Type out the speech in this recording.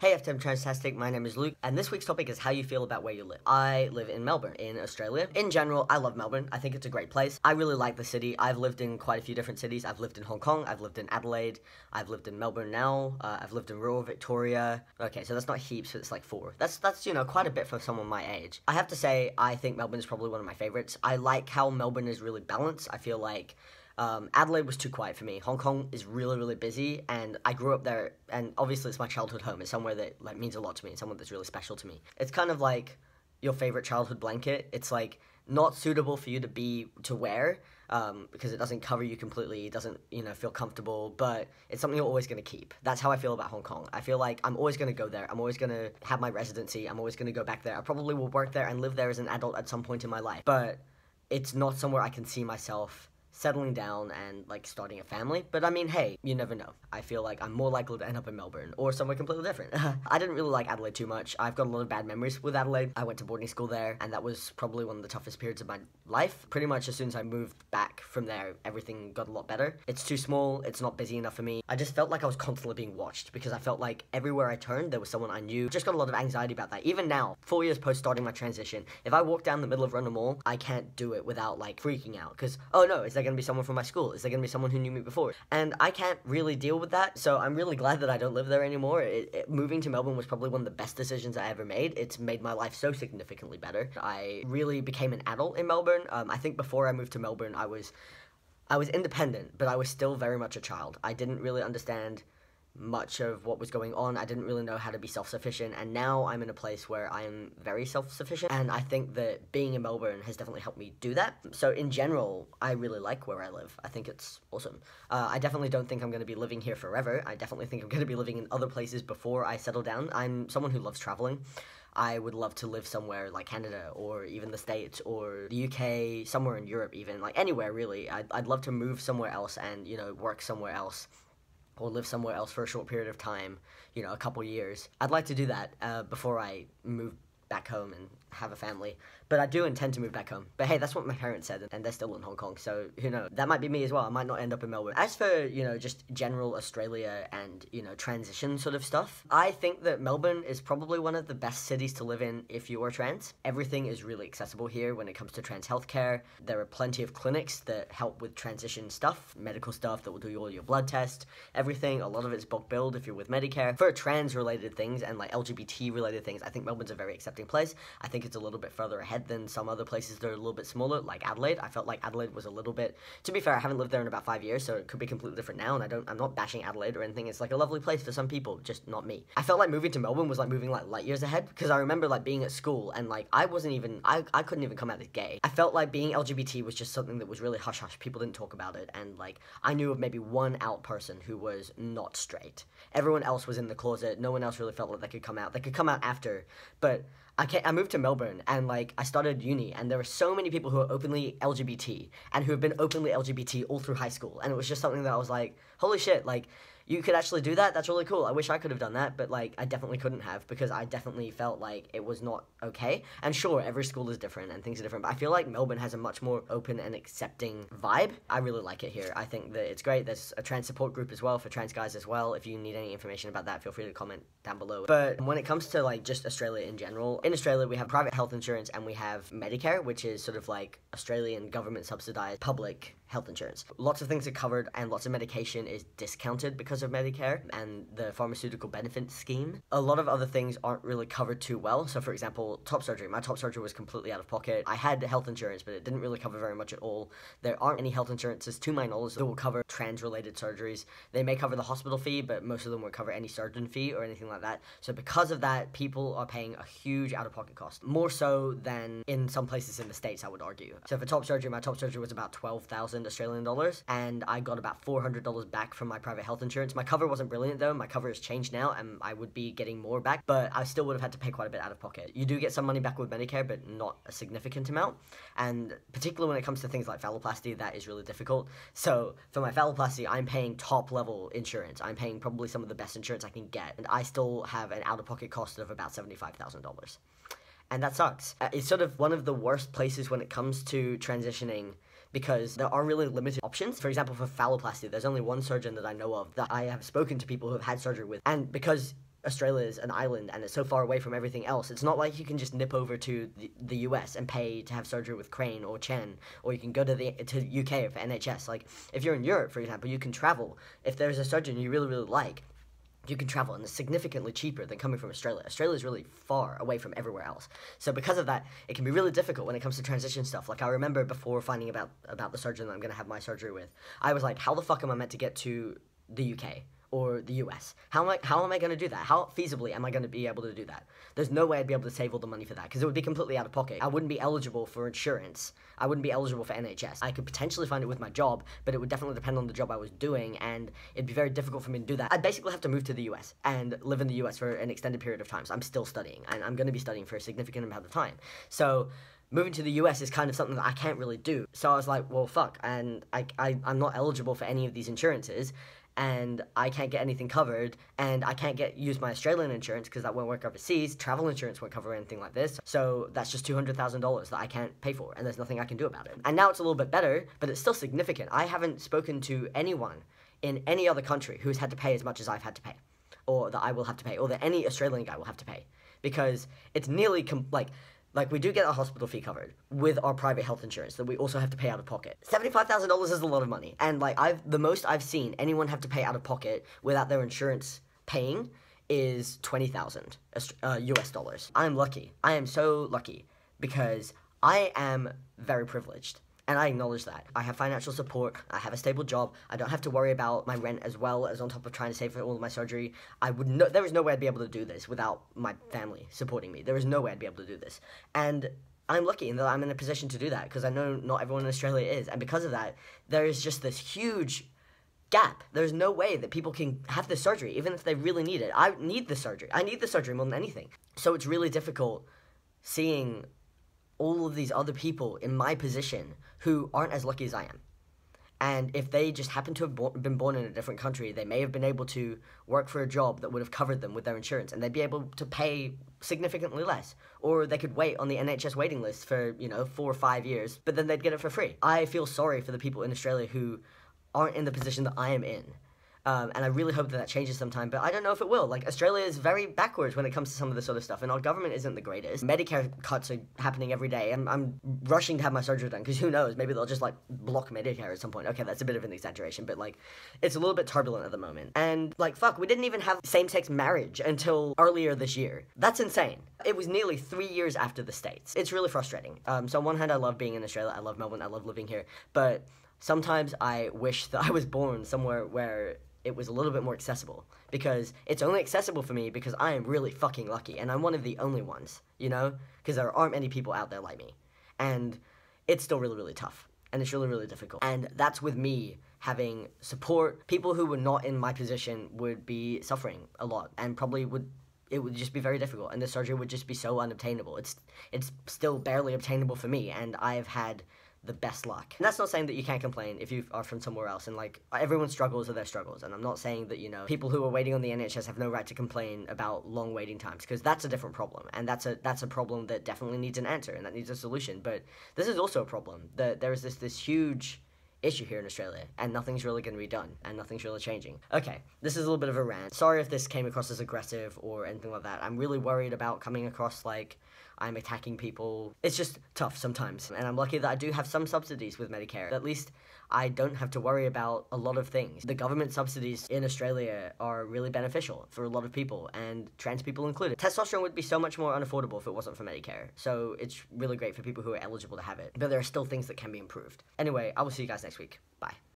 Hey FTM Transtastic, my name is Luke, and this week's topic is how you feel about where you live. I live in Melbourne, in Australia. In general, I love Melbourne. I think it's a great place. I really like the city. I've lived in quite a few different cities. I've lived in Hong Kong, I've lived in Adelaide, I've lived in Melbourne now, I've lived in rural Victoria. Okay, so that's not heaps, but it's like 4. That's quite a bit for someone my age. I have to say, I think Melbourne is probably one of my favorites. I like how Melbourne is really balanced. I feel like Adelaide was too quiet for me. Hong Kong is really, really busy, and I grew up there, and obviously it's my childhood home. It's somewhere that means a lot to me. It's someone that's really special to me. It's kind of like your favorite childhood blanket. It's like not suitable for you to wear because it doesn't cover you completely. It doesn't feel comfortable, but it's something you're always going to keep. That's how I feel about Hong Kong. I feel like I'm always going to go there. I'm always going to have my residency. I'm always going to go back there. I probably will work there and live there as an adult at some point in my life, but it's not somewhere I can see myself settling down and starting a family. But I mean, hey, you never know. I feel like I'm more likely to end up in Melbourne or somewhere completely different. I didn't really like Adelaide too much. I've got a lot of bad memories with Adelaide. I went to boarding school there, and that was probably one of the toughest periods of my life. Pretty much as soon as I moved back from there, everything got a lot better. It's too small, it's not busy enough for me. I just felt like I was constantly being watched because I felt like everywhere I turned there was someone I knew. Just got a lot of anxiety about that. Even now, 4 years post starting my transition, if I walk down the middle of Rundle Mall, I can't do it without freaking out because, oh no, is there going to be someone from my school? Is there going to be someone who knew me before? And I can't really deal with that, so I'm really glad that I don't live there anymore. Moving to Melbourne was probably one of the best decisions I ever made. It's made my life so significantly better. I really became an adult in Melbourne. I think before I moved to Melbourne, I was independent, but I was still very much a child. I didn't really understand much of what was going on. I didn't really know how to be self-sufficient, and now I'm in a place where I am very self-sufficient, and I think that being in Melbourne has definitely helped me do that. So in general, I really like where I live. I think it's awesome. I definitely don't think I'm going to be living here forever. I definitely think I'm going to be living in other places before I settle down. I'm someone who loves traveling. I would love to live somewhere like Canada or even the States or the UK, somewhere in Europe even, anywhere really. I'd love to move somewhere else and, work somewhere else, or live somewhere else for a short period of time, a couple years. I'd like to do that before I move back home and have a family. But I do intend to move back home. But hey, that's what my parents said, and they're still in Hong Kong, so who knows? That might be me as well. I might not end up in Melbourne. As for, just general Australia and, transition sort of stuff, I think that Melbourne is probably one of the best cities to live in if you are trans. Everything is really accessible here when it comes to trans healthcare. There are plenty of clinics that help with transition stuff, medical stuff that will do all your blood tests, everything. A lot of it's bulk billed if you're with Medicare. For trans-related things and LGBT-related things, I think Melbourne's a very accepting place. I think it's a little bit further ahead than some other places that are a little bit smaller, like Adelaide. I felt like Adelaide was a little bit, to be fair, I haven't lived there in about 5 years, so it could be completely different now, and I'm not bashing Adelaide or anything. It's a lovely place for some people, just not me. I felt like moving to Melbourne was moving light years ahead, because I remember being at school and I couldn't even come out as gay. I felt like being LGBT was just something that was really hush-hush. People didn't talk about it, and I knew of maybe one out person who was not straight. Everyone else was in the closet. No one else really felt like they could come out. They could come out after, but I moved to Melbourne, and I started uni, and there were so many people who are openly LGBT and who have been openly LGBT all through high school, and it was just something that I was like, holy shit, you could actually do that? That's really cool. I wish I could have done that, but I definitely couldn't have, because I definitely felt like it was not okay. And sure, every school is different and things are different, but I feel like Melbourne has a much more open and accepting vibe. I really like it here. I think that it's great. There's a trans support group as well for trans guys as well. If you need any information about that, feel free to comment down below. But when it comes to just Australia in general, in Australia we have private health insurance and we have Medicare, which is sort of Australian government subsidized public health insurance. Lots of things are covered and lots of medication is discounted because of Medicare and the pharmaceutical benefit scheme. A lot of other things aren't really covered too well. So for example, top surgery. My top surgery was completely out of pocket. I had health insurance, but it didn't really cover very much at all. There aren't any health insurances, to my knowledge, that will cover trans-related surgeries. They may cover the hospital fee, but most of them won't cover any surgeon fee or anything like that. So because of that, people are paying a huge out-of-pocket cost. More so than in some places in the States, I would argue. So for top surgery, my top surgery was about 12,000 Australian dollars, and I got about $400 back from my private health insurance. My cover wasn't brilliant though. My cover has changed now, and I would be getting more back, but I still would have had to pay quite a bit out of pocket. You do get some money back with Medicare, but not a significant amount, and particularly when it comes to things like phalloplasty, that is really difficult. So for my phalloplasty, I'm paying top level insurance. I'm paying probably some of the best insurance I can get, and I still have an out-of-pocket cost of about $75,000. And that sucks. It's sort of one of the worst places when it comes to transitioning, because there are really limited options. For example, for phalloplasty, there's only one surgeon that I know of that I have spoken to people who have had surgery with, and because Australia is an island and it's so far away from everything else. It's not like you can just nip over to the US and pay to have surgery with Crane or Chen, or you can go to UK for NHS. Like, if you're in Europe, for example, you can travel. If there's a surgeon you really, really like, you can travel, and it's significantly cheaper than coming from Australia. Australia is really far away from everywhere else. So because of that, it can be really difficult when it comes to transition stuff. Like, I remember before finding about the surgeon that I'm going to have my surgery with, I was like, how the fuck am I meant to get to the UK or the US? How am I going to do that? How feasibly am I going to be able to do that? There's no way I'd be able to save all the money for that, because it would be completely out of pocket. I wouldn't be eligible for insurance. I wouldn't be eligible for NHS. I could potentially find it with my job, but it would definitely depend on the job I was doing, and it'd be very difficult for me to do that. I'd basically have to move to the US and live in the US for an extended period of time. So I'm still studying, and I'm going to be studying for a significant amount of time. So moving to the US is kind of something that I can't really do. So I was like, well, fuck, and I'm not eligible for any of these insurances, and I can't get anything covered, and I can't use my Australian insurance because that won't work overseas. Travel insurance won't cover anything like this, so that's just $200,000 that I can't pay for, and there's nothing I can do about it. And now it's a little bit better, but it's still significant. I haven't spoken to anyone in any other country who's had to pay as much as I've had to pay, or that I will have to pay, or that any Australian guy will have to pay, because it's nearly like, we do get a hospital fee covered with our private health insurance that we also have to pay out of pocket. $75,000 is a lot of money. And, like, the most I've seen anyone have to pay out of pocket without their insurance paying is $20,000 US dollars. I'm lucky. I am so lucky because I am very privileged. And I acknowledge that. I have financial support, I have a stable job, I don't have to worry about my rent as well as on top of trying to save for all of my surgery. There is no way I'd be able to do this without my family supporting me. There is no way I'd be able to do this. And I'm lucky in that I'm in a position to do that, because I know not everyone in Australia is. And because of that, there is just this huge gap. There's no way that people can have this surgery, even if they really need it. I need the surgery. I need the surgery more than anything. So it's really difficult seeing all of these other people in my position who aren't as lucky as I am. And if they just happen to have been born in a different country, they may have been able to work for a job that would have covered them with their insurance, and they'd be able to pay significantly less. Or they could wait on the NHS waiting list for, 4 or 5 years, but then they'd get it for free. I feel sorry for the people in Australia who aren't in the position that I am in. And I really hope that changes sometime, but I don't know if it will. Like, Australia is very backwards when it comes to some of this sort of stuff, and our government isn't the greatest. Medicare cuts are happening every day, and I'm rushing to have my surgery done, because who knows, maybe they'll just, like, block Medicare at some point. Okay, that's a bit of an exaggeration, but, like, it's a little bit turbulent at the moment. And, like, fuck, we didn't even have same-sex marriage until earlier this year. That's insane. It was nearly 3 years after the States. It's really frustrating. So on one hand, I love being in Australia, I love Melbourne, I love living here, but sometimes I wish that I was born somewhere where it was a little bit more accessible, because it's only accessible for me because I am really fucking lucky, and I'm one of the only ones, because there aren't many people out there like me, and it's still really, really tough, and it's really, really difficult, and that's with me having support. People who were not in my position would be suffering a lot, and probably it would just be very difficult, and the surgery would just be so unobtainable. It's still barely obtainable for me, and I've had the best luck. And that's not saying that you can't complain if you are from somewhere else, and, like, everyone's struggles are their struggles, and I'm not saying that, people who are waiting on the NHS have no right to complain about long waiting times, because that's a different problem, and that's a problem that definitely needs an answer, and that needs a solution. But this is also a problem, that there is this huge issue here in Australia, and nothing's really going to be done, and nothing's really changing. Okay, this is a little bit of a rant. Sorry if this came across as aggressive or anything like that. I'm really worried about coming across like I'm attacking people. It's just tough sometimes, and I'm lucky that I do have some subsidies with Medicare. At least I don't have to worry about a lot of things. The government subsidies in Australia are really beneficial for a lot of people, and trans people included. Testosterone would be so much more unaffordable if it wasn't for Medicare, so it's really great for people who are eligible to have it. But there are still things that can be improved. Anyway, I will see you guys next week. Bye.